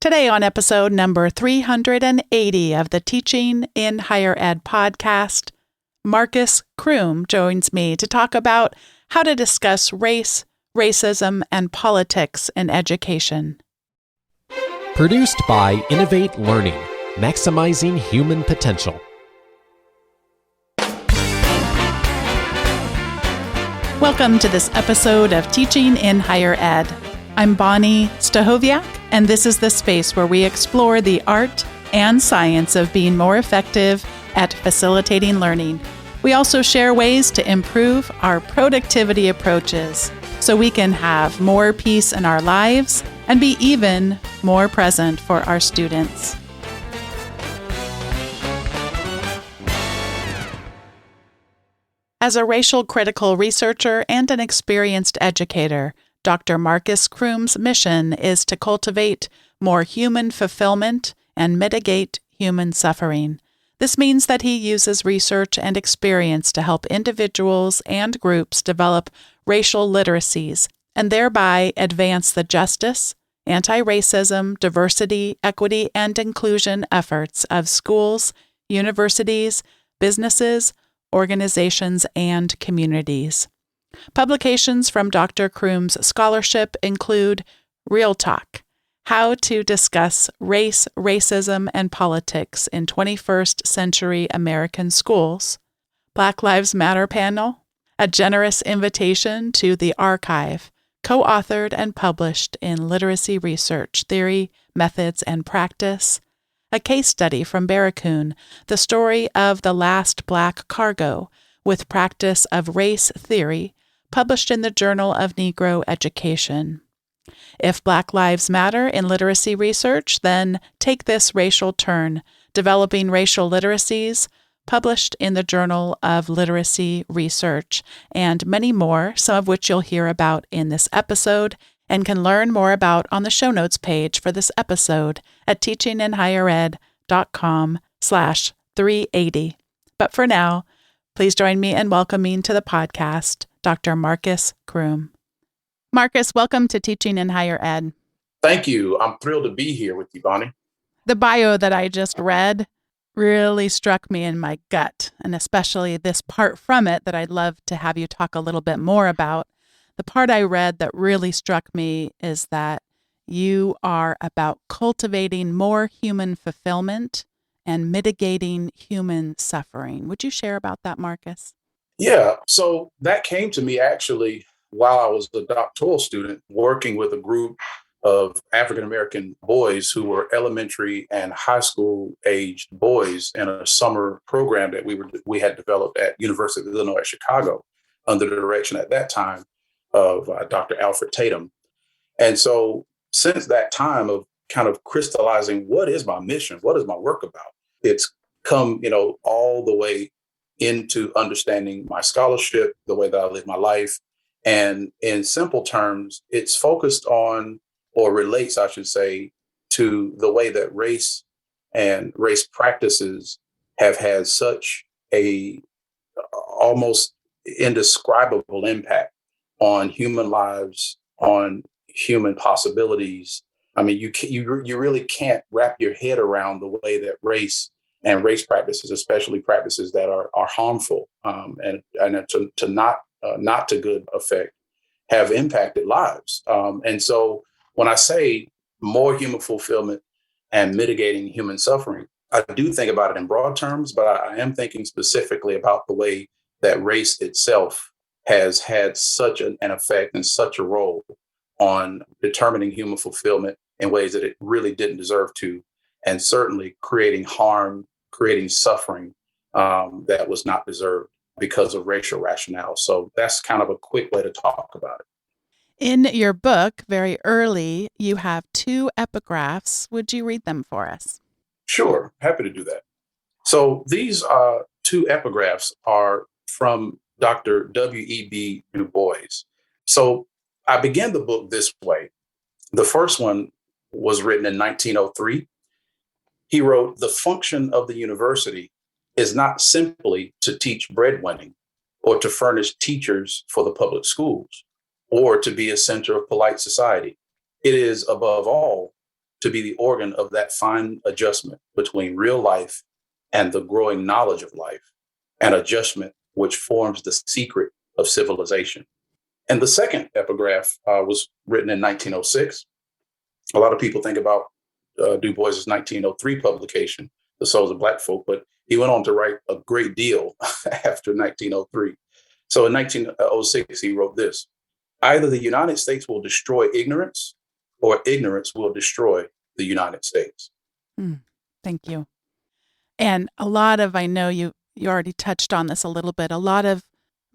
Today on episode number 380 of the Teaching in Higher Ed podcast, Marcus Croom joins me to talk about how to discuss race, racism, and politics in education. Produced by Innovate Learning, maximizing human potential. Welcome to this episode of Teaching in Higher Ed. I'm Bonni, and this is the space where we explore the art and science of being more effective at facilitating learning. We also share ways to improve our productivity approaches so we can have more peace in our lives and be even more present for our students. As a racial critical researcher and an experienced educator, Dr. Marcus Croom's mission is to cultivate more human fulfillment and mitigate human suffering. This means that he uses research and experience to help individuals and groups develop racial literacies and thereby advance the justice, anti-racism, diversity, equity, and inclusion efforts of schools, universities, businesses, organizations, and communities. Publications from Dr. Croom's scholarship include Real Talk: How to Discuss Race, Racism, and Politics in 21st Century American Schools, Black Lives Matter Panel, A Generous Invitation to the Archive, co-authored and published in Literacy Research, Theory, Methods, and Practice, a case study from Barracoon, the story of the last black cargo, with practice of race theory, published in the Journal of Negro Education. If Black Lives Matter in literacy research, then Take This Racial Turn, Developing Racial Literacies, published in the Journal of Literacy Research, and many more, some of which you'll hear about in this episode and can learn more about on the show notes page for this episode at teachinginhighered.com/380. But for now, please join me in welcoming to the podcast Dr. Marcus Croom. Marcus, welcome to Teaching in Higher Ed. Thank you. I'm thrilled to be here with you, Bonni. The bio that I just read really struck me in my gut, and especially this part from it that I'd love to have you talk a little bit more about. The part I read that really struck me is that you are about cultivating more human fulfillment and mitigating human suffering. Would you share about that, Marcus? Yeah, so that came to me actually while I was a doctoral student working with a group of African-American boys who were elementary and high school aged boys in a summer program that we had developed at University of Illinois at Chicago under the direction at that time of Dr. Alfred Tatum. And so since that time of kind of crystallizing what is my mission, what is my work about, it's come, all the way into understanding my scholarship, the way that I live my life. And in simple terms, it's focused on, or relates, I should say, to the way that race and race practices have had such a almost indescribable impact on human lives, on human possibilities. I mean, you really can't wrap your head around the way that race and race practices, especially practices that are harmful and to not to good effect, have impacted lives. And so when I say more human fulfillment and mitigating human suffering, I do think about it in broad terms, but I am thinking specifically about the way that race itself has had such an effect and such a role on determining human fulfillment in ways that it really didn't deserve to, and certainly creating harm, creating suffering that was not deserved because of racial rationale. So that's kind of a quick way to talk about it. In your book, very early, you have two epigraphs. Would you read them for us? Sure, happy to do that. So these two epigraphs are from Dr. W.E.B. Du Bois. So I began the book this way. The first one was written in 1903. He wrote, "The function of the university is not simply to teach breadwinning or to furnish teachers for the public schools or to be a center of polite society. It is, above all, to be the organ of that fine adjustment between real life and the growing knowledge of life, an adjustment which forms the secret of civilization. And the second epigraph was written in 1906. A lot of people think about Du Bois's 1903 publication, The Souls of Black Folk, but he went on to write a great deal after 1903. So in 1906, he wrote this: either the United States will destroy ignorance, or ignorance will destroy the United States. Thank you. And a lot of, I know you already touched on this a little bit, a lot of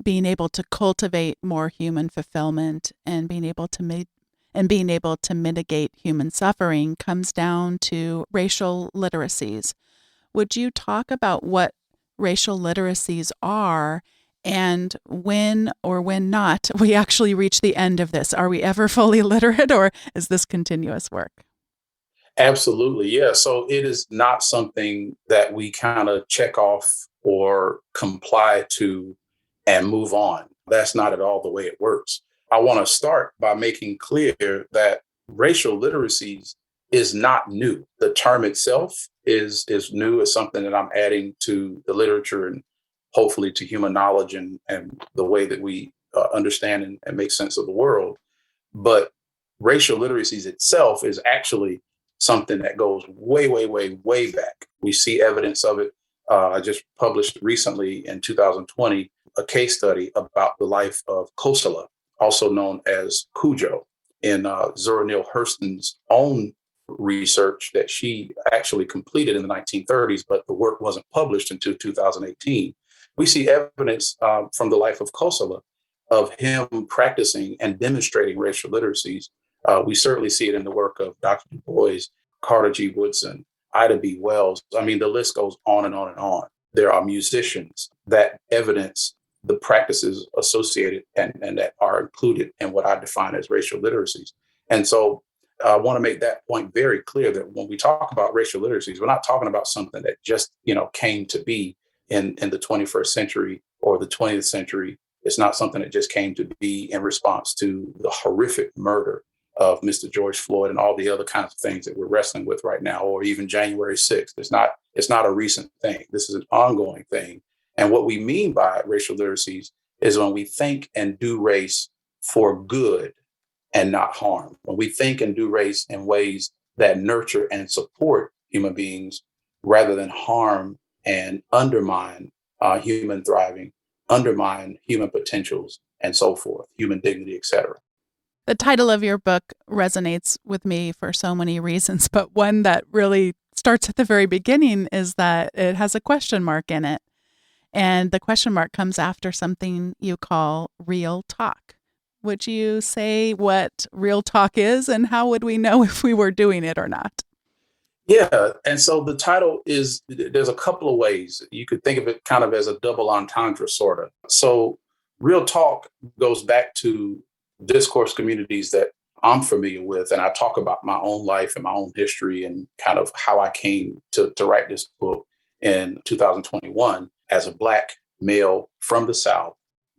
being able to cultivate more human fulfillment and being able to mitigate human suffering comes down to racial literacies. Would you talk about what racial literacies are and when or when not we actually reach the end of this? Are we ever fully literate, or is this continuous work? Absolutely. Yeah. So it is not something that we kind of check off or comply to and move on. That's not at all the way it works. I want to start by making clear that racial literacies is not new. The term itself is new. It's something that I'm adding to the literature and hopefully to human knowledge and the way that we understand and make sense of the world. But racial literacies itself is actually something that goes way, way, way, way back. We see evidence of it. I just published recently in 2020 a case study about the life of Kosala, also known as Cujo, in Zora Neale Hurston's own research that she actually completed in the 1930s, but the work wasn't published until 2018. We see evidence from the life of Kosala of him practicing and demonstrating racial literacies. We certainly see it in the work of Dr. Du Bois, Carter G. Woodson, Ida B. Wells. I mean, the list goes on and on and on. There are musicians that evidence the practices associated and that are included in what I define as racial literacies. And so I want to make that point very clear that when we talk about racial literacies, we're not talking about something that just, came to be in the 21st century or the 20th century. It's not something that just came to be in response to the horrific murder of Mr. George Floyd and all the other kinds of things that we're wrestling with right now, or even January 6th. It's not a recent thing. This is an ongoing thing. And what we mean by racial literacies is when we think and do race for good and not harm. When we think and do race in ways that nurture and support human beings rather than harm and undermine human thriving, undermine human potentials, and so forth, human dignity, etc. The title of your book resonates with me for so many reasons, but one that really starts at the very beginning is that it has a question mark in it. And the question mark comes after something you call real talk. Would you say what real talk is, and how would we know if we were doing it or not? Yeah. And so the title is, there's a couple of ways. You could think of it kind of as a double entendre, sort of. So real talk goes back to discourse communities that I'm familiar with. And I talk about my own life and my own history and kind of how I came to write this book in 2021 as a Black male from the South,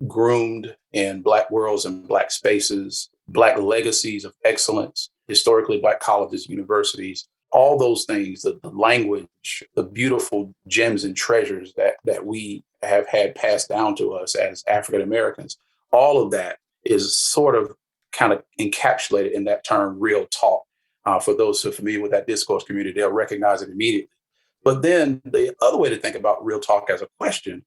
groomed in Black worlds and Black spaces, Black legacies of excellence, historically Black colleges, universities, all those things, the language, the beautiful gems and treasures that we have had passed down to us as African Americans, all of that is sort of kind of encapsulated in that term real talk. For those who are familiar with that discourse community, they'll recognize it immediately. But then the other way to think about real talk as a question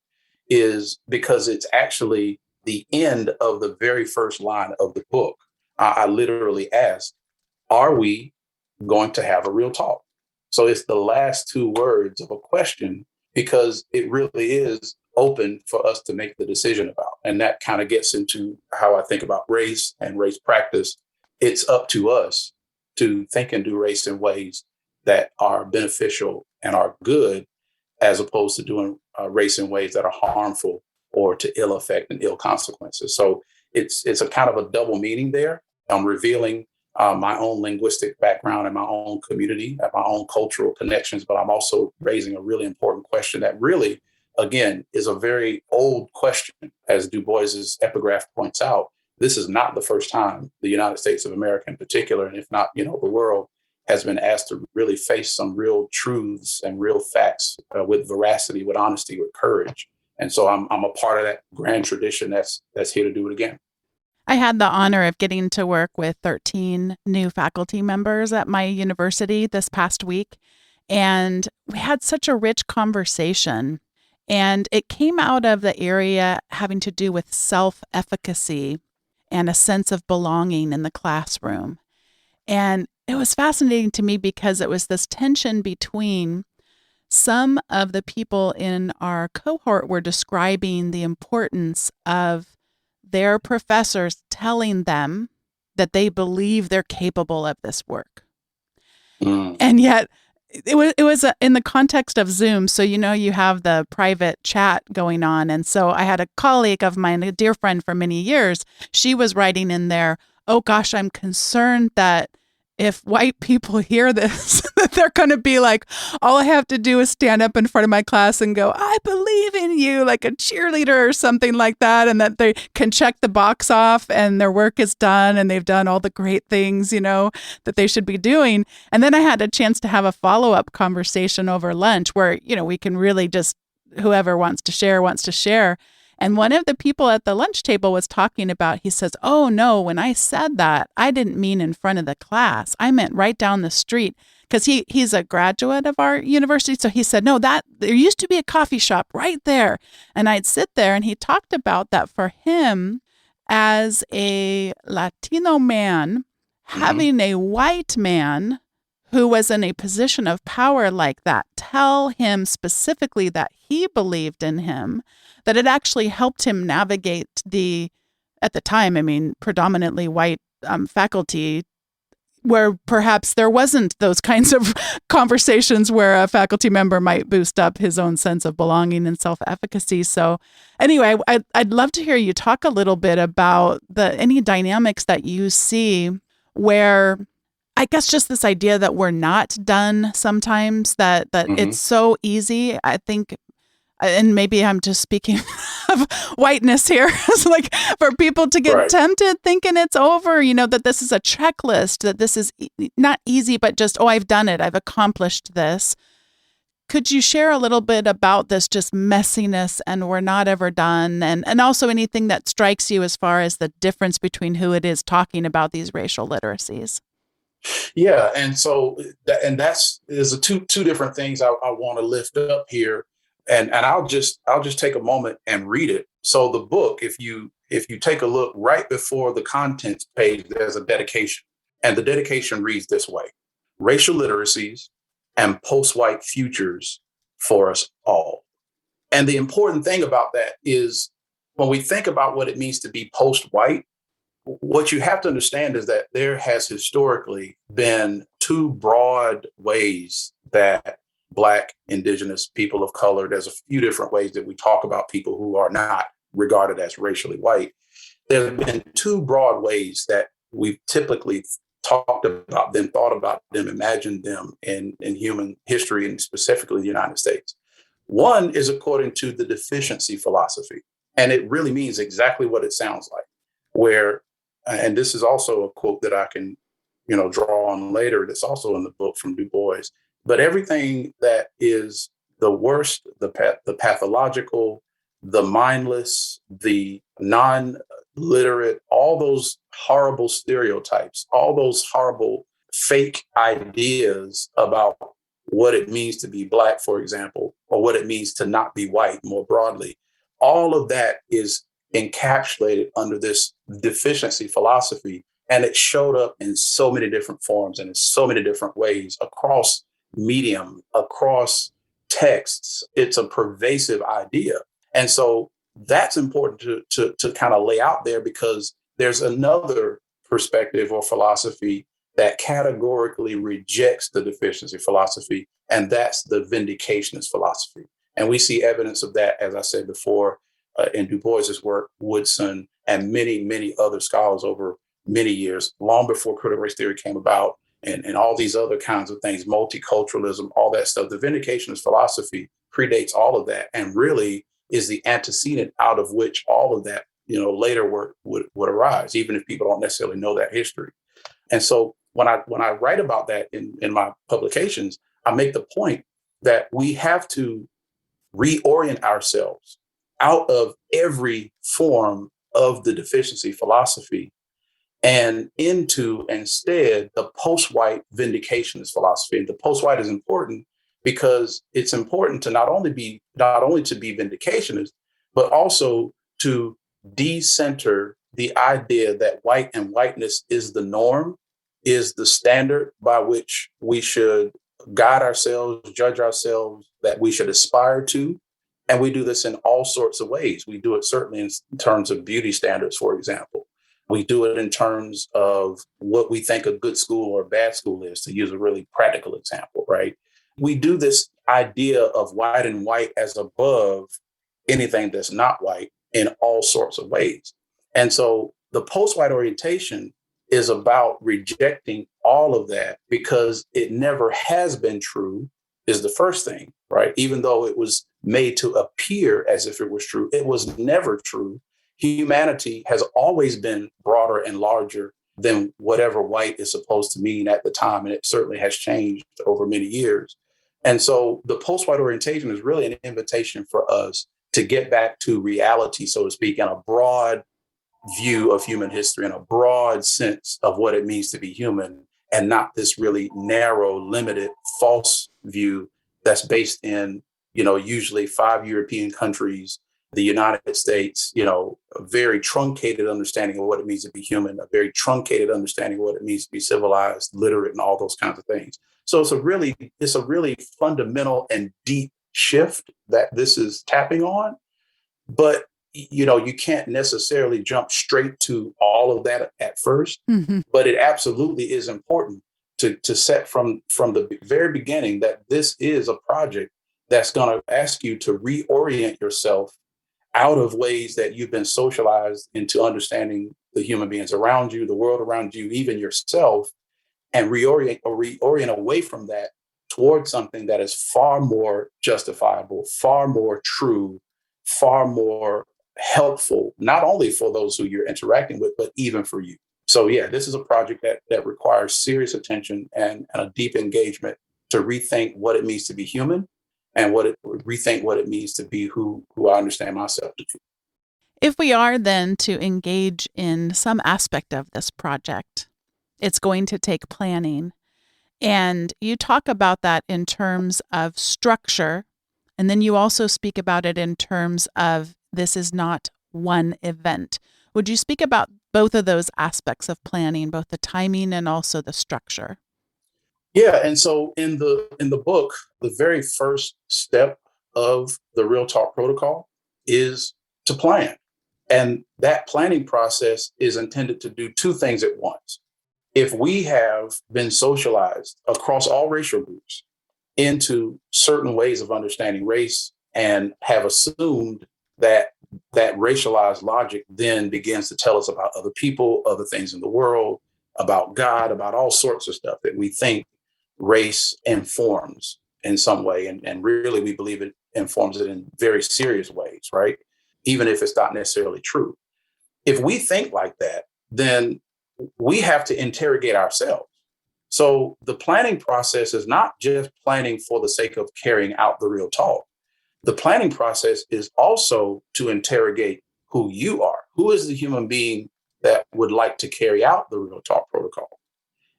is because it's actually the end of the very first line of the book. I literally asked, are we going to have a real talk? So it's the last two words of a question because it really is open for us to make the decision about. And that kind of gets into how I think about race and race practice. It's up to us to think and do race in ways that are beneficial and are good, as opposed to doing race in ways that are harmful or to ill effect and ill consequences. So it's a kind of a double meaning there. I'm revealing my own linguistic background and my own community and my own cultural connections, but I'm also raising a really important question that really, again, is a very old question. As Du Bois's epigraph points out, this is not the first time the United States of America in particular, and if not, the world, has been asked to really face some real truths and real facts with veracity, with honesty, with courage. And so I'm a part of that grand tradition that's here to do it again. I had the honor of getting to work with 13 new faculty members at my university this past week. And we had such a rich conversation. And it came out of the area having to do with self-efficacy and a sense of belonging in the classroom. And it was fascinating to me because it was this tension between some of the people in our cohort were describing the importance of their professors telling them that they believe they're capable of this work. And yet it was in the context of Zoom. So, you have the private chat going on. And so I had a colleague of mine, a dear friend for many years, she was writing in there, oh gosh, I'm concerned that if white people hear this, that they're going to be like, all I have to do is stand up in front of my class and go, I believe in you, like a cheerleader or something like that. And that they can check the box off and their work is done and they've done all the great things, that they should be doing. And then I had a chance to have a follow-up conversation over lunch where, we can really just, whoever wants to share. And one of the people at the lunch table was talking about, he says, oh no, when I said that, I didn't mean in front of the class. I meant right down the street, because he's a graduate of our university. So he said, no, there used to be a coffee shop right there. And I'd sit there, and he talked about that for him as a Latino man, having a white man who was in a position of power like that tell him specifically that he believed in him, that it actually helped him navigate at the time, predominantly white faculty, where perhaps there wasn't those kinds of conversations where a faculty member might boost up his own sense of belonging and self-efficacy. So anyway, I'd love to hear you talk a little bit about any dynamics that you see where, I guess, just this idea that we're not done sometimes, that it's so easy. I think, and maybe I'm just speaking of whiteness here, it's like for people to get tempted thinking it's over, that this is a checklist, that this is not easy, but just, oh, I've done it, I've accomplished this. Could you share a little bit about this just messiness and we're not ever done, and also anything that strikes you as far as the difference between who it is talking about these racial literacies? Yeah, and so there's two different things I want to lift up here. And I'll just take a moment and read it. So the book, if you take a look right before the contents page, there's a dedication. And the dedication reads this way: racial literacies and post-white futures for us all. And the important thing about that is when we think about what it means to be post-white, what you have to understand is that there has historically been two broad ways that Black, Indigenous, people of color, there's a few different ways that we talk about people who are not regarded as racially white. There have been two broad ways that we've typically talked about them, thought about them, imagined them in human history, and specifically the United States. One is according to the deficiency philosophy, and it really means exactly what it sounds like, where, and this is also a quote that I can, draw on later, that's also in the book from Du Bois. But everything that is the worst, the pathological, the mindless, the non-literate, all those horrible stereotypes, all those horrible fake ideas about what it means to be Black, for example, or what it means to not be white more broadly, all of that is encapsulated under this deficiency philosophy. And it showed up in so many different forms and in so many different ways across medium, across texts. It's a pervasive idea. And so that's important to kind of lay out there, because there's another perspective or philosophy that categorically rejects the deficiency philosophy, and that's the vindicationist philosophy. And we see evidence of that, as I said before, in Du Bois's work, Woodson, and many, many other scholars over many years, long before critical race theory came about, and all these other kinds of things, multiculturalism, all that stuff. The vindicationist philosophy predates all of that and really is the antecedent out of which all of that, later work would arise, even if people don't necessarily know that history. And so when I write about that in my publications, I make the point that we have to reorient ourselves out of every form of the deficiency philosophy and into instead the post-white vindicationist philosophy. And the post-white is important because it's important to not only to be vindicationist, but also to decenter the idea that white and whiteness is the norm, is the standard by which we should guide ourselves, judge ourselves, that we should aspire to. And we do this in all sorts of ways. We do it certainly in terms of beauty standards, for example. We do it in terms of what we think a good school or a bad school is, to use a really practical example, right? We do this idea of white and white as above anything that's not white in all sorts of ways. And so the post-white orientation is about rejecting all of that because it never has been true, is the first thing, right? Even though it was made to appear as if it was true, it was never true. Humanity has always been broader and larger than whatever white is supposed to mean at the time. And it certainly has changed over many years. And so the post-white orientation is really an invitation for us to get back to reality, so to speak, and a broad view of human history and a broad sense of what it means to be human, and not this really narrow, limited, false view that's based in, usually 5 European countries, the United States, a very truncated understanding of what it means to be human, a very truncated understanding of what it means to be civilized, literate, and all those kinds of things. So it's a really fundamental and deep shift that this is tapping on. But you can't necessarily jump straight to all of that at first, but it absolutely is important to set from the very beginning that this is a project that's going to ask you to reorient yourself out of ways that you've been socialized into understanding the human beings around you, the world around you, even yourself, and reorient away from that towards something that is far more justifiable, far more true, far more helpful, not only for those who you're interacting with, but even for you. So yeah, this is a project that requires serious attention and a deep engagement to rethink what it means to be human and rethink what it means to be who I understand myself to be. If we are then to engage in some aspect of this project, it's going to take planning. And you talk about that in terms of structure, and then you also speak about it in terms of this is not one event. Would you speak about both of those aspects of planning, both the timing and also the structure? Yeah, and so in the book, the very first step of the Real Talk protocol is to plan. And that planning process is intended to do two things at once. If we have been socialized across all racial groups into certain ways of understanding race and have assumed that racialized logic then begins to tell us about other people, other things in the world, about God, about all sorts of stuff that we think race informs in some way. And really, we believe it informs it in very serious ways, right? Even if it's not necessarily true. If we think like that, then we have to interrogate ourselves. So the planning process is not just planning for the sake of carrying out the real talk. The planning process is also to interrogate who you are. Who is the human being that would like to carry out the real talk protocol?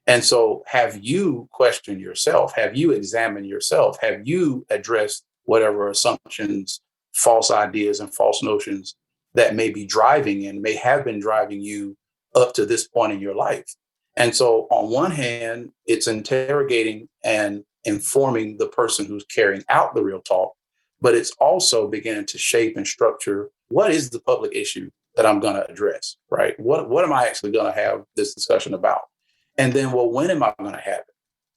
And so have you questioned yourself? Have you examined yourself? Have you addressed whatever assumptions, false ideas, and false notions that may have been driving you up to this point in your life? And so on one hand, it's interrogating and informing the person who's carrying out the real talk, but it's also beginning to shape and structure what is the public issue that I'm going to address, right? What am I actually going to have this discussion about? And then, well, when am I going to have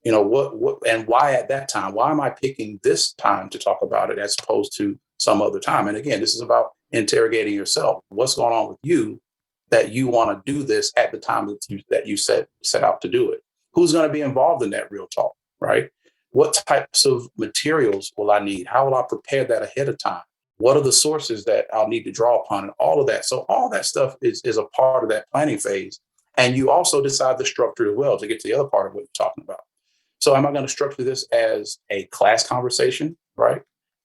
it? What and why at that time? Why am I picking this time to talk about it as opposed to some other time? And again, this is about interrogating yourself. What's going on with you that you want to do this at the time that you set out to do it? Who's going to be involved in that real talk, right? What types of materials will I need? How will I prepare that ahead of time? What are the sources that I'll need to draw upon and all of that? So all that stuff is a part of that planning phase. And you also decide the structure as well to get to the other part of what you're talking about. So am I going to structure this as a class conversation, right?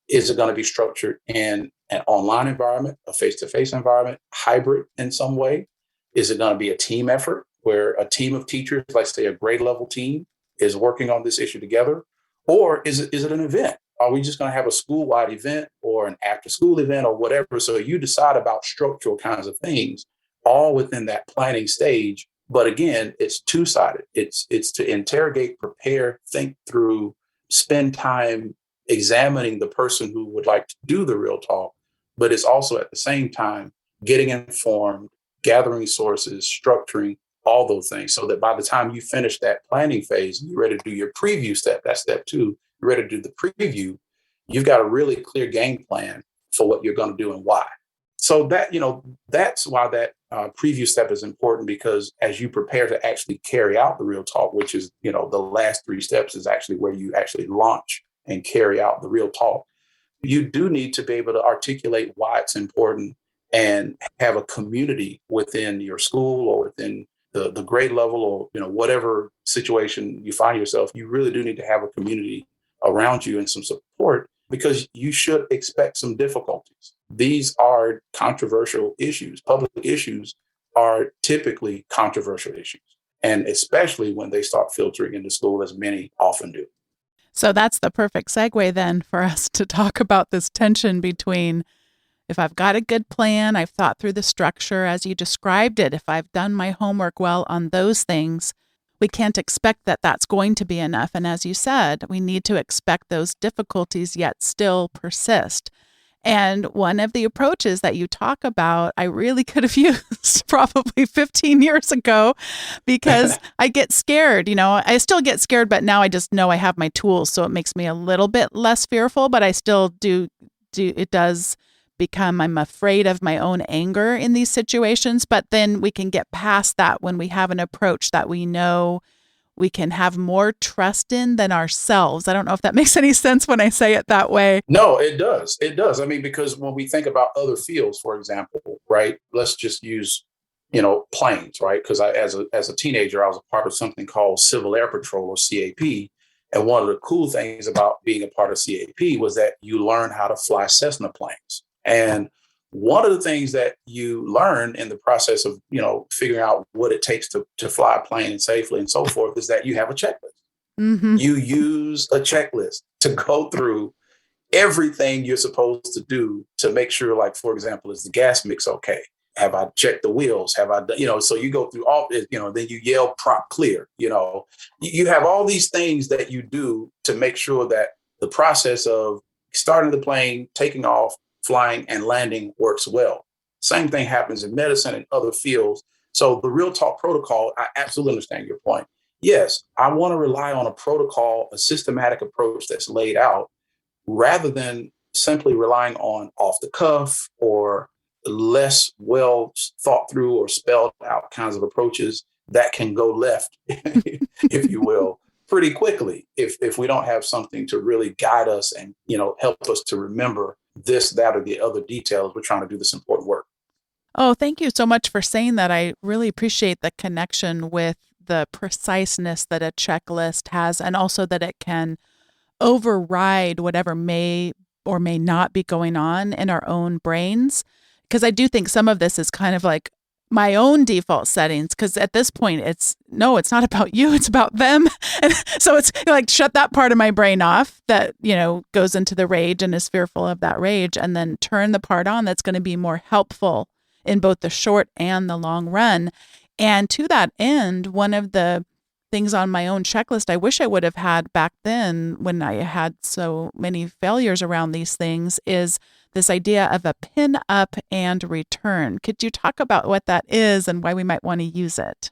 Is it going to be structured in an online environment, a face-to-face environment, hybrid in some way? Is it going to be a team effort where a team of teachers, like say a grade level team, is working on this issue together? Or is it an event? Are we just going to have a school-wide event or an after-school event or whatever? So you decide about structural kinds of things all within that planning stage. But again, it's two-sided. It's to interrogate, prepare, think through, spend time examining the person who would like to do the real talk, but it's also at the same time getting informed, gathering sources, structuring all those things so that by the time you finish that planning phase and you're ready to do your preview step, that's step two, you're ready to do the preview, you've got a really clear game plan for what you're going to do and why. So that, that's why that preview step is important, because as you prepare to actually carry out the real talk, which is, the last three steps is actually where you actually launch and carry out the real talk. You do need to be able to articulate why it's important and have a community within your school or within the grade level or, whatever situation you find yourself. You really do need to have a community around you and some support, because you should expect some difficulties. These are controversial issues. Public issues are typically controversial issues, and especially when they start filtering into school, as many often do. So that's the perfect segue then for us to talk about this tension between, if I've got a good plan, I've thought through the structure as you described it, if I've done my homework well on those things, we can't expect that that's going to be enough. And as you said, we need to expect those difficulties yet still persist. And one of the approaches that you talk about, I really could have used probably 15 years ago, because I get scared. I still get scared, but now I just know I have my tools. So it makes me a little bit less fearful, but I still do. It does become, I'm afraid of my own anger in these situations. But then we can get past that when we have an approach that we know we can have more trust in than ourselves. I don't know if that makes any sense when I say it that way. No, it does. It does. I mean, because when we think about other fields, for example, right, let's just use, planes, right? Because as a teenager, I was a part of something called Civil Air Patrol, or CAP. And one of the cool things about being a part of CAP was that you learn how to fly Cessna planes. And one of the things that you learn in the process of, figuring out what it takes to fly a plane safely and so forth is that you have a checklist. Mm-hmm. You use a checklist to go through everything you're supposed to do to make sure, like, for example, is the gas mix okay? Have I checked the wheels? Have I done, so you go through all, then you yell prop clear, you have all these things that you do to make sure that the process of starting the plane, taking off, flying and landing works well. Same thing happens in medicine and other fields. So the real talk protocol, I absolutely understand your point. Yes, I want to rely on a protocol, a systematic approach that's laid out, rather than simply relying on off the cuff or less well thought through or spelled out kinds of approaches that can go left, if you will, pretty quickly if we don't have something to really guide us and, help us to remember this, that, or the other details. We're trying to do this important work. Oh, thank you so much for saying that. I really appreciate the connection with the preciseness that a checklist has, and also that it can override whatever may or may not be going on in our own brains. Because I do think some of this is kind of like my own default settings, because at this point it's not about you, it's about them. And so it's like, shut that part of my brain off that, goes into the rage and is fearful of that rage, and then turn the part on that's going to be more helpful in both the short and the long run. And to that end, one of the things on my own checklist I wish I would have had back then when I had so many failures around these things is this idea of a pin up and return. Could you talk about what that is and why we might want to use it?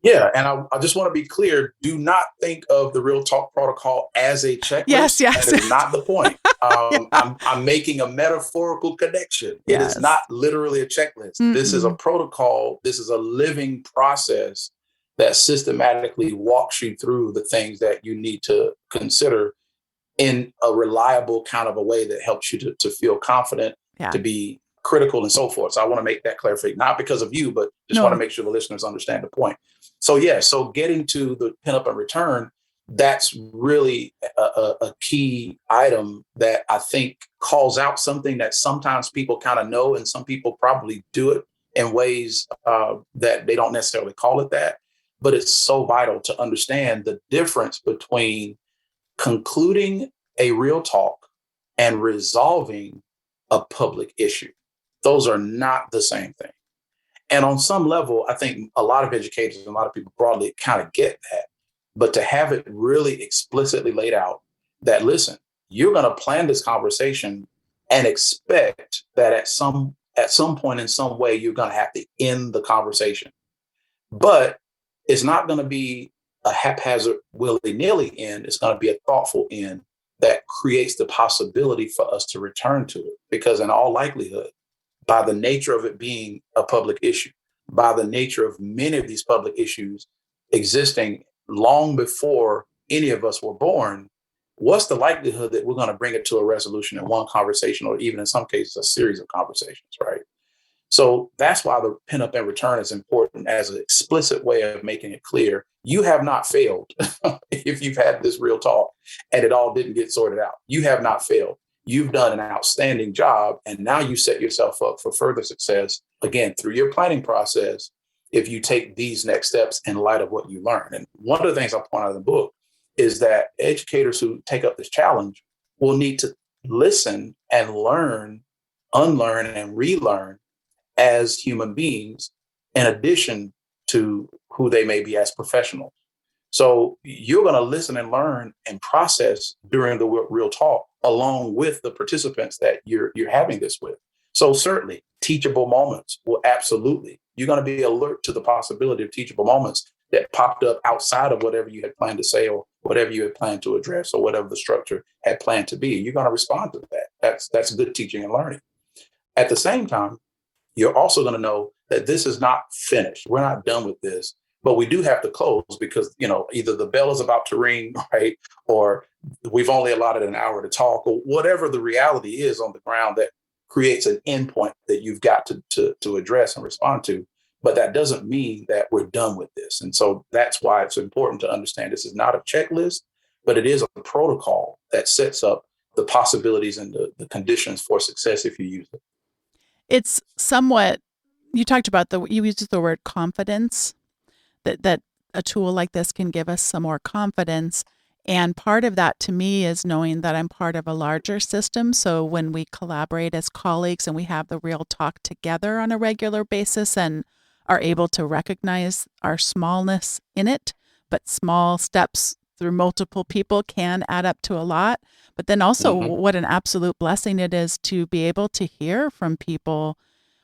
Yeah, and I just want to be clear. Do not think of the Real Talk protocol as a checklist. Yes. That is not the point. Yeah. I'm making a metaphorical connection. It is not literally a checklist. Mm-mm. This is a protocol. This is a living process that systematically walks you through the things that you need to consider in a reliable kind of a way that helps you to feel confident, to be critical and so forth. So I want to make that clarification, not because of you, but Just want to No. make sure the listeners understand the point. So yeah, so getting to the pin up and return, that's really a key item that I think calls out something that sometimes people kind of know, and some people probably do it in ways that they don't necessarily call it that. But it's so vital to understand the difference between concluding a real talk and resolving a public issue. Those are not the same thing. And on some level, I think a lot of educators and a lot of people broadly kind of get that. But to have it really explicitly laid out that, listen, you're going to plan this conversation and expect that at some point in some way, you're going to have to end the conversation. But it's not going to be a haphazard, willy-nilly end. It's going to be a thoughtful end that creates the possibility for us to return to it. Because in all likelihood, by the nature of it being a public issue, by the nature of many of these public issues existing long before any of us were born, what's the likelihood that we're going to bring it to a resolution in one conversation, or even in some cases, a series of conversations, right? So that's why the pin up and return is important as an explicit way of making it clear. You have not failed if you've had this real talk and it all didn't get sorted out. You have not failed. You've done an outstanding job. And now you set yourself up for further success, again, through your planning process, if you take these next steps in light of what you learn. And one of the things I point out in the book is that educators who take up this challenge will need to listen and learn, unlearn, and relearn as human beings, in addition to who they may be as professionals. So you're going to listen and learn and process during the real talk, along with the participants that you're having this with. So certainly teachable moments will absolutely, you're going to be alert to the possibility of teachable moments that popped up outside of whatever you had planned to say or whatever you had planned to address or whatever the structure had planned to be. You're going to respond to that. That's good teaching and learning. At the same time, you're also going to know that this is not finished. We're not done with this, but we do have to close because, either the bell is about to ring, right? Or we've only allotted an hour to talk, or whatever the reality is on the ground that creates an endpoint that you've got to address and respond to. But that doesn't mean that we're done with this. And so that's why it's important to understand this is not a checklist, but it is a protocol that sets up the possibilities and the conditions for success if you use it. It's somewhat, you talked about you used the word confidence, that a tool like this can give us some more confidence. And part of that to me is knowing that I'm part of a larger system. So when we collaborate as colleagues and we have the real talk together on a regular basis and are able to recognize our smallness in it, but small steps through multiple people can add up to a lot. But then also what an absolute blessing it is to be able to hear from people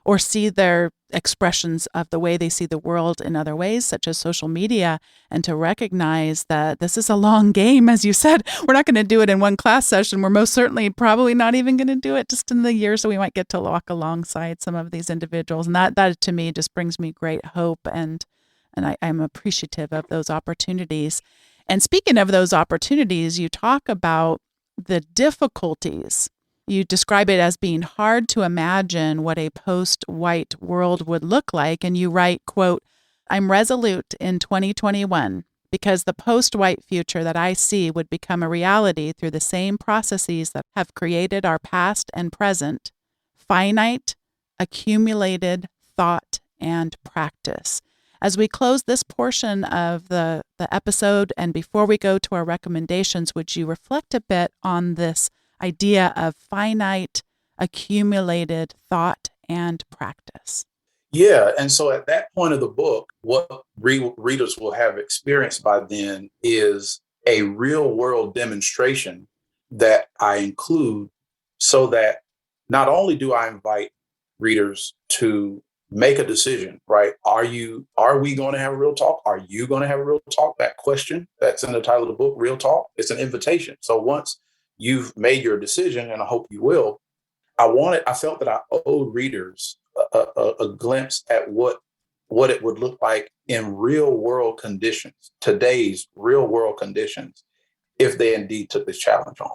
or see their expressions of the way they see the world in other ways, such as social media, and to recognize that this is a long game. As you said, we're not going to do it in one class session. We're most certainly probably not even going to do it just in the year. So we might get to walk alongside some of these individuals. And that to me just brings me great hope. And I'm appreciative of those opportunities. And speaking of those opportunities, you talk about the difficulties. You describe it as being hard to imagine what a post-white world would look like. And you write, quote, "I'm resolute in 2021 because the post-white future that I see would become a reality through the same processes that have created our past and present, finite, accumulated thought and practice." As we close this portion of the episode and before we go to our recommendations, would you reflect a bit on this idea of finite, accumulated thought and practice? Yeah. And so at that point of the book, what readers will have experienced by then is a real world demonstration that I include so that not only do I invite readers to make a decision, right? Are we going to have a real talk? Are you going to have a real talk? That question that's in the title of the book, Real Talk, it's an invitation. So once you've made your decision, and I hope you will, I felt that I owed readers a glimpse at what it would look like in real world conditions, today's real world conditions, if they indeed took this challenge on.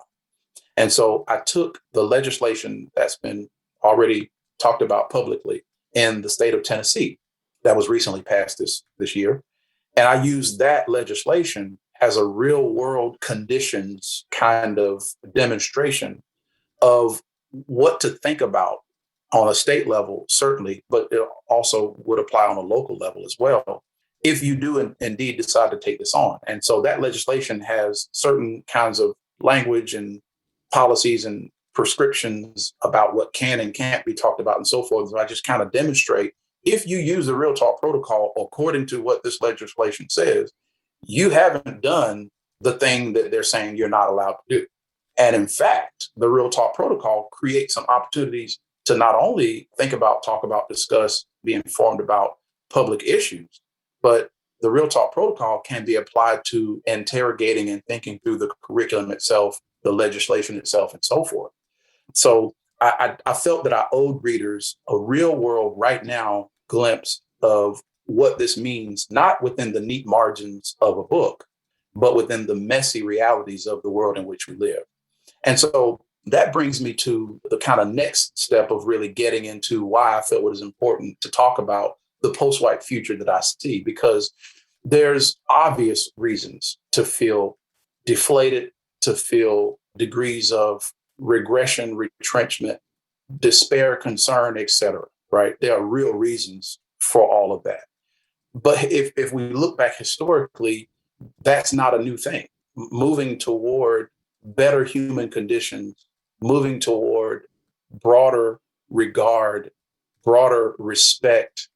And so I took the legislation that's been already talked about publicly in the state of Tennessee that was recently passed this year. And I used that legislation as a real world conditions kind of demonstration of what to think about on a state level, certainly, but it also would apply on a local level as well, if you do indeed decide to take this on. And so that legislation has certain kinds of language and policies and prescriptions about what can and can't be talked about and so forth. So I just kind of demonstrate, if you use the Real Talk protocol according to what this legislation says, you haven't done the thing that they're saying you're not allowed to do. And in fact, the Real Talk protocol creates some opportunities to not only think about, talk about, discuss, be informed about public issues, but the Real Talk protocol can be applied to interrogating and thinking through the curriculum itself, the legislation itself, and so forth. So I felt that I owed readers a real world, right now, glimpse of what this means, not within the neat margins of a book, but within the messy realities of the world in which we live. And so that brings me to the kind of next step of really getting into why I felt it was important to talk about the post-white future that I see, because there's obvious reasons to feel deflated, to feel degrees of regression, retrenchment, despair, concern, etc. Right? There are real reasons for all of that. But if we look back historically, that's not a new thing. Moving toward better human conditions, moving toward broader regard, broader respect,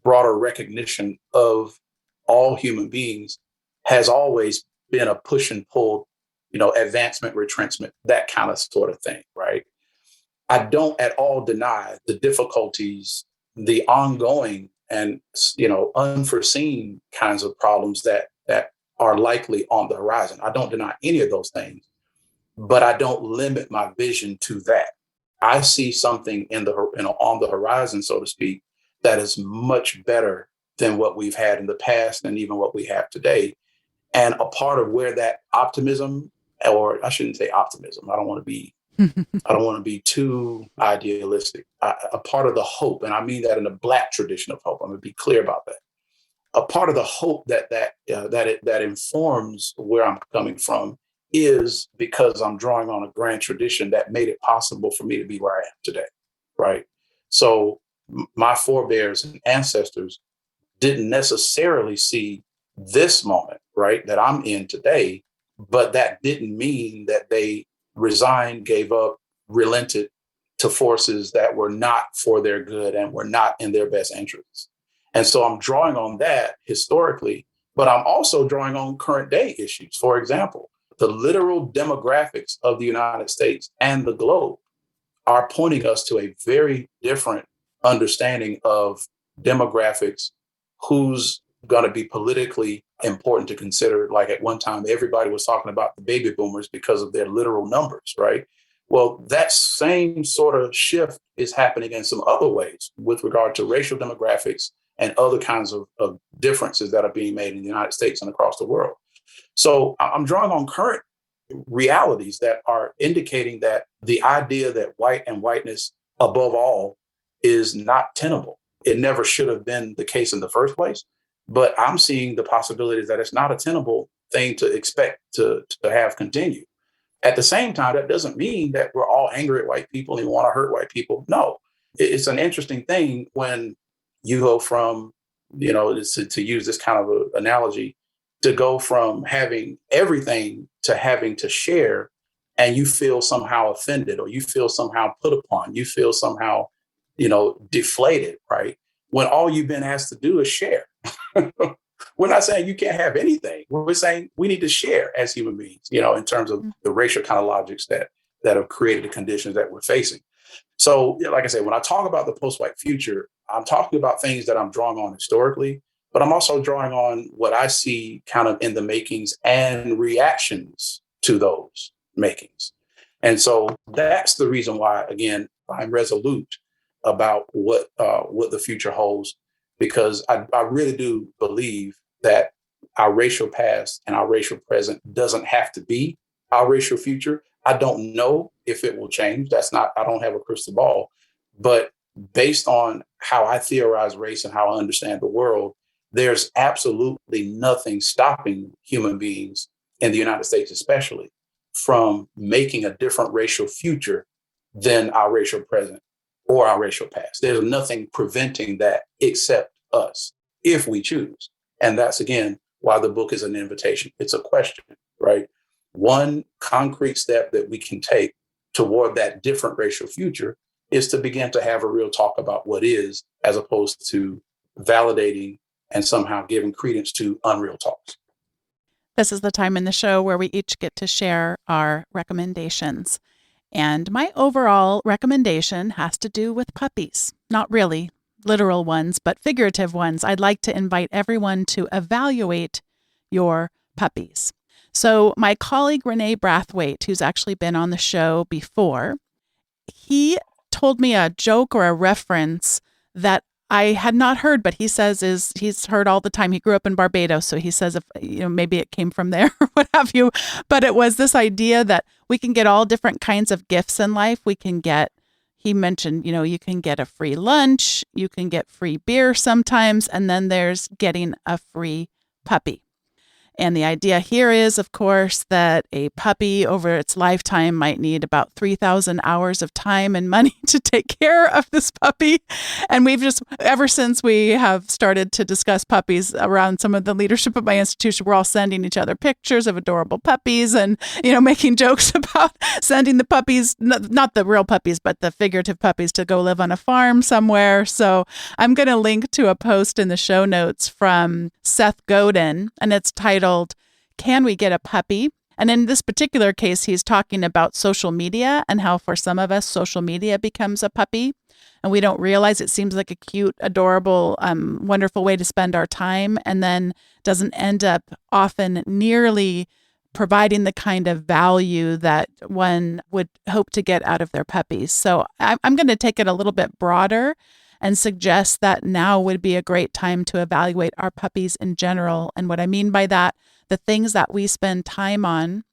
broader recognition of all human beings has always been a push and pull, advancement, retrenchment, that kind of sort of thing, right? I don't at all deny the difficulties, the ongoing and unforeseen kinds of problems that are likely on the horizon. I don't deny any of those things, but I don't limit my vision to that. I see something on the horizon, so to speak, that is much better than what we've had in the past and even what we have today. And a part of where that optimism, or I shouldn't say optimism, I don't want to be too idealistic. A part of the hope, and I mean that in a Black tradition of hope. I'm going to be clear about that. A part of the hope that informs where I'm coming from is because I'm drawing on a grand tradition that made it possible for me to be where I am today, right? So my forebears and ancestors didn't necessarily see this moment, right, that I'm in today, but that didn't mean that they resigned, gave up, relented to forces that were not for their good and were not in their best interests. And so I'm drawing on that historically, but I'm also drawing on current day issues. For example, the literal demographics of the United States and the globe are pointing us to a very different understanding of demographics, who's going to be politically important to consider. Like at one time, everybody was talking about the baby boomers because of their literal numbers, right? Well, that same sort of shift is happening in some other ways with regard to racial demographics and other kinds of differences that are being made in the United States and across the world. So I'm drawing on current realities that are indicating that the idea that white and whiteness above all is not tenable. It never should have been the case in the first place. But I'm seeing the possibilities that it's not a tenable thing to expect to have continue. At the same time, that doesn't mean that we're all angry at white people and want to hurt white people. No, it's an interesting thing when you go from, to use this kind of analogy, to go from having everything to having to share, and you feel somehow offended, or you feel somehow put upon, you feel somehow, deflated, right? When all you've been asked to do is share. We're not saying you can't have anything. We're saying we need to share as human beings, in terms of the racial kind of logics that have created the conditions that we're facing. So, like I said, when I talk about the post-white future, I'm talking about things that I'm drawing on historically, but I'm also drawing on what I see kind of in the makings and reactions to those makings. And so that's the reason why, again, I'm resolute about what the future holds, because I really do believe that our racial past and our racial present doesn't have to be our racial future. I don't know if it will change. I don't have a crystal ball, but based on how I theorize race and how I understand the world, there's absolutely nothing stopping human beings in the United States, especially, from making a different racial future than our racial present or our racial past. There's nothing preventing that except us, if we choose. And that's, again, why the book is an invitation. It's a question, right? One concrete step that we can take toward that different racial future is to begin to have a real talk about what is, as opposed to validating and somehow giving credence to unreal talks. This is the time in the show where we each get to share our recommendations. And my overall recommendation has to do with puppies. Not really literal ones, but figurative ones. I'd like to invite everyone to evaluate your puppies. So my colleague Renee Brathwaite, who's actually been on the show before, he told me a joke or a reference that I had not heard, but he says he's heard all the time. He grew up in Barbados, so he says if maybe it came from there or what have you. But it was this idea that we can get all different kinds of gifts in life. We can get, he mentioned, you can get a free lunch, you can get free beer sometimes, and then there's getting a free puppy. And the idea here is, of course, that a puppy over its lifetime might need about 3,000 hours of time and money to take care of this puppy. And we've just, ever since we have started to discuss puppies around some of the leadership of my institution, we're all sending each other pictures of adorable puppies and, making jokes about sending the puppies, not the real puppies, but the figurative puppies, to go live on a farm somewhere. So I'm going to link to a post in the show notes from Seth Godin, and it's titled, Can We Get a Puppy? And in this particular case, he's talking about social media and how for some of us, social media becomes a puppy. And we don't realize it seems like a cute, adorable, wonderful way to spend our time, and then doesn't end up often nearly providing the kind of value that one would hope to get out of their puppies. So I'm going to take it a little bit broader and suggest that now would be a great time to evaluate our puppies in general. And what I mean by that, the things that we spend time on,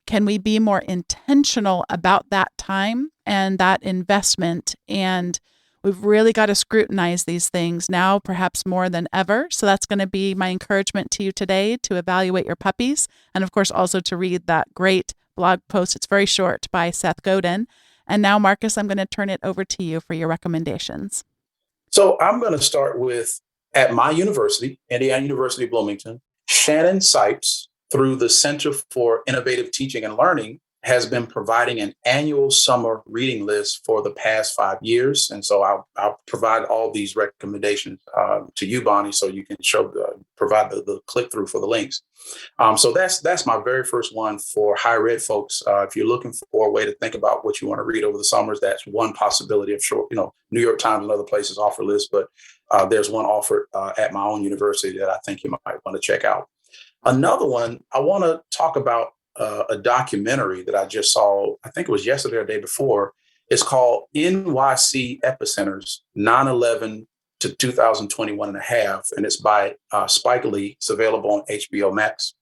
can we be more intentional about that time and that investment? And we've really got to scrutinize these things now, perhaps more than ever. So that's going to be my encouragement to you today, to evaluate your puppies. And of course, also to read that great blog post. It's very short, by Seth Godin. And now, Marcus, I'm going to turn it over to you for your recommendations. So I'm going to start with, at my university, Indiana University Bloomington, Shannon Sipes, through the Center for Innovative Teaching and Learning, has been providing an annual summer reading list for the past 5 years. And so I'll provide all these recommendations to you, Bonni, so you can provide the click through for the links. So that's my very first one for higher ed folks. If you're looking for a way to think about what you want to read over the summers, that's one possibility. Of short, New York Times and other places offer lists, but there's one offered at my own university that I think you might want to check out. Another one, I want to talk about a documentary that I just saw, I think it was yesterday or the day before. It's called NYC Epicenters, 9/11 to 2021 and a half. And it's by Spike Lee. It's available on HBO Max.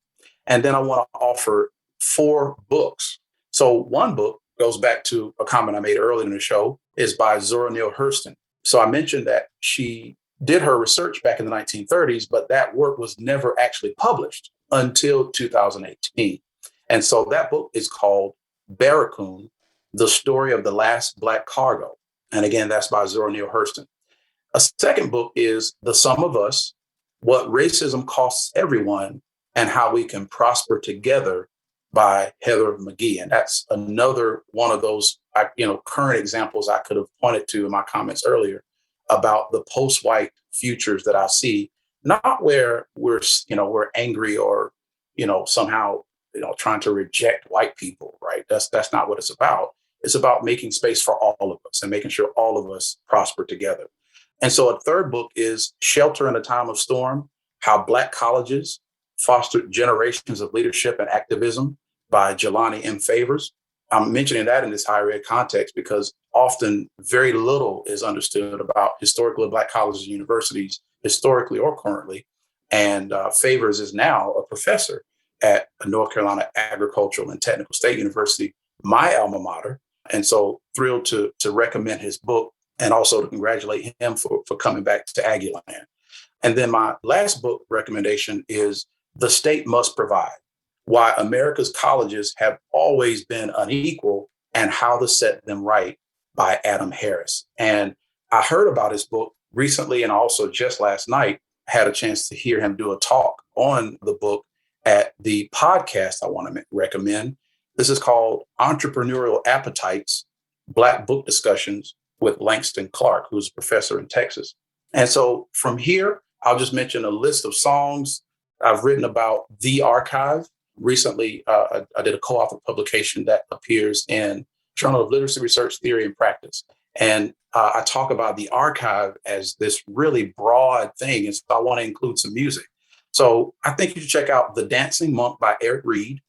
And then I want to offer 4 books. So one book goes back to a comment I made earlier in the show, is by Zora Neale Hurston. So I mentioned that she did her research back in the 1930s, but that work was never actually published until 2018. And so that book is called Barracoon, The Story of the Last Black Cargo. And again, that's by Zora Neale Hurston. A second book is The Sum of Us, What Racism Costs Everyone and How We Can Prosper Together, by Heather McGee. And that's another one of those current examples I could have pointed to in my comments earlier about the post-white futures that I see, not where we're angry or, somehow, trying to reject white people, right? That's not what it's about. It's about making space for all of us and making sure all of us prosper together. And so a third book is Shelter in a Time of Storm, How Black Colleges Fostered Generations of Leadership and Activism, by Jelani M. Favors. I'm mentioning that in this higher ed context because often very little is understood about historically Black colleges and universities, historically or currently. And Favors is now a professor at North Carolina Agricultural and Technical State University, my alma mater. And so thrilled to recommend his book, and also to congratulate him for coming back to Aggieland. And then my last book recommendation is The State Must Provide: Why America's Colleges Have Always Been Unequal and How to Set Them Right by Adam Harris. And I heard about his book recently, and also just last night had a chance to hear him do a talk on the book at the podcast I want to recommend. This is called Entrepreneurial Appetites, Black Book Discussions with Langston Clark, who's a professor in Texas. And so from here, I'll just mention a list of songs I've written about The Archive. Recently, I did a co-author publication that appears in Journal of Literacy Research, Theory, and Practice. And I talk about the archive as this really broad thing. And so I want to include some music. So I think you should check out The Dancing Monk by Eric Reed.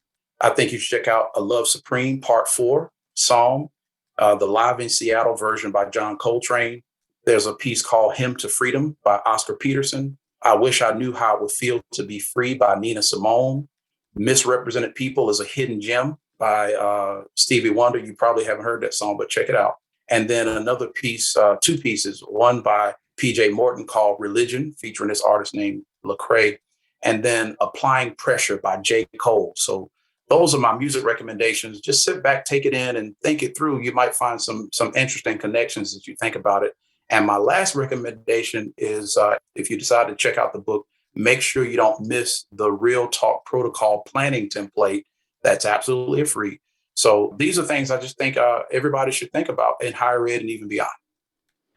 I think you should check out A Love Supreme, Part 4, Psalm, the Live in Seattle version by John Coltrane. There's a piece called Hymn to Freedom by Oscar Peterson. I Wish I Knew How It Would Feel to Be Free by Nina Simone. Misrepresented People is a hidden gem by Stevie Wonder. You probably haven't heard that song, but check it out. And then another piece, two pieces, one by PJ Morton called Religion, featuring this artist named Lecrae, and then Applying Pressure by J. Cole. So those are my music recommendations. Just sit back, take it in, and think it through. You might find some interesting connections as you think about it. And my last recommendation is if you decide to check out the book, make sure you don't miss the Real Talk Protocol planning template. That's absolutely free. So these are things I just think everybody should think about in higher ed and even beyond.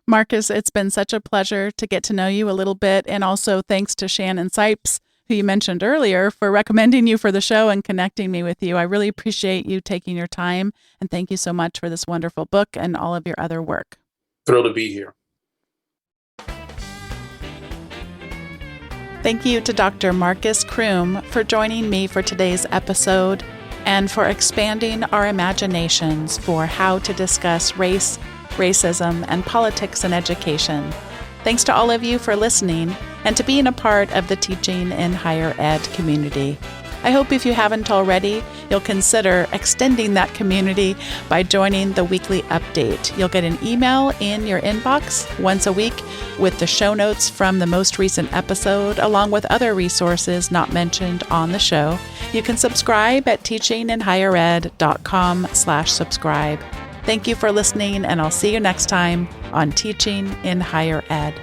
Marcus, it's been such a pleasure to get to know you a little bit. And also thanks to Shannon Sipes, who you mentioned earlier, for recommending you for the show and connecting me with you. I really appreciate you taking your time. And thank you so much for this wonderful book and all of your other work. Thrilled to be here. Thank you to Dr. Marcus Croom for joining me for today's episode and for expanding our imaginations for how to discuss race, racism, and politics in education. Thanks to all of you for listening and to being a part of the Teaching in Higher Ed community. I hope if you haven't already, you'll consider extending that community by joining the weekly update. You'll get an email in your inbox once a week with the show notes from the most recent episode, along with other resources not mentioned on the show. You can subscribe at teachinginhighered.com/subscribe. Thank you for listening, and I'll see you next time on Teaching in Higher Ed.